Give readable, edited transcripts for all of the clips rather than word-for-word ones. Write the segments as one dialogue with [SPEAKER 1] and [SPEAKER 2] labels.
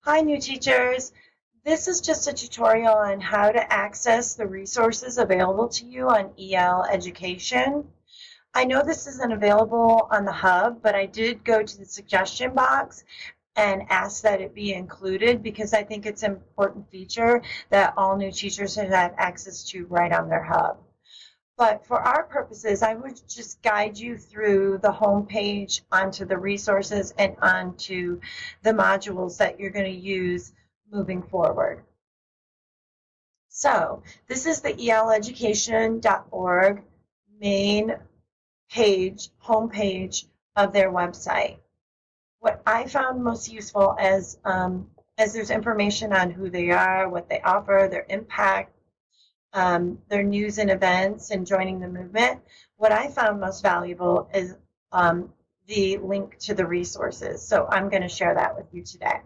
[SPEAKER 1] Hi, new teachers. This is just a tutorial on how to access the resources available to you on EL Education. I know this isn't available on the hub, but I did go to the suggestion box and ask that it be included because I think it's an important feature that all new teachers should have access to right on their hub. But for our purposes, I would just guide you through the home page onto the resources and onto the modules that you're going to use moving forward. So this is the eleducation.org main page, home page of their website. What I found most useful as there's information on who they are, what they offer, their impact, their news and events and joining the movement. What I found most valuable is the link to the resources. So I'm going to share that with you today.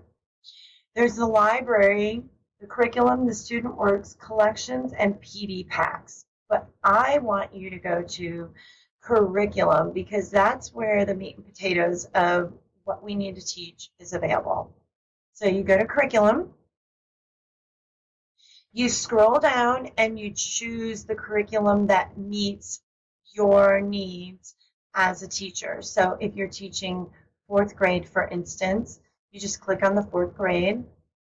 [SPEAKER 1] There's the library, the curriculum, the student works, collections, and PD packs. But I want you to go to curriculum because that's where the meat and potatoes of what we need to teach is available. So you go to curriculum. You scroll down and you choose the curriculum that meets your needs as a teacher. So if you're teaching fourth grade, for instance, you just click on the fourth grade.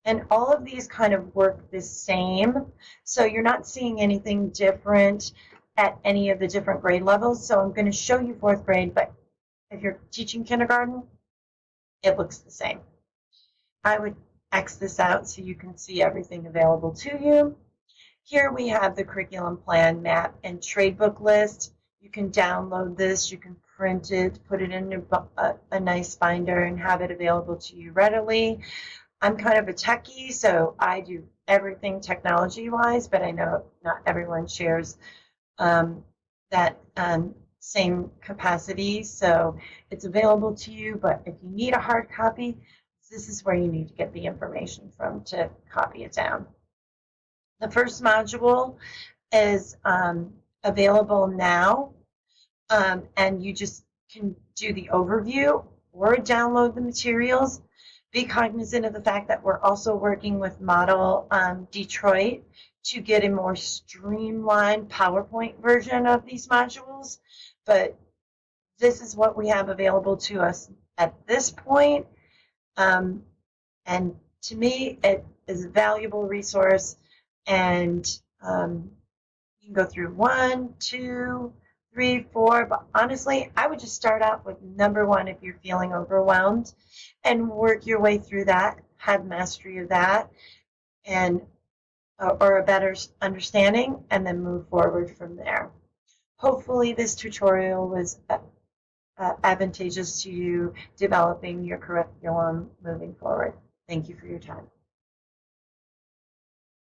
[SPEAKER 1] And all of these kind of work the same. So you're not seeing anything different at any of the different grade levels. So I'm going to show you fourth grade, but if you're teaching kindergarten, it looks the same. I would X this out so you can see everything available to you. Here we have the curriculum plan, map, and trade book list. You can download this, you can print it, put it in a nice binder and have it available to you readily. I'm kind of a techie, so I do everything technology-wise, but I know not everyone shares that same capacity, so it's available to you, but if you need a hard copy, this is where you need to get the information from to copy it down. The first module is available now, and you just can do the overview or download the materials. Be cognizant of the fact that we're also working with Model Detroit to get a more streamlined PowerPoint version of these modules, but this is what we have available to us at this point. And to me, it is a valuable resource, and you can go through 1, 2, 3, 4, but honestly, I would just start out with number 1 if you're feeling overwhelmed and work your way through that, have mastery of that, and or a better understanding, and then move forward from there. Hopefully this tutorial was advantageous to you developing your curriculum moving forward. Thank you for your time.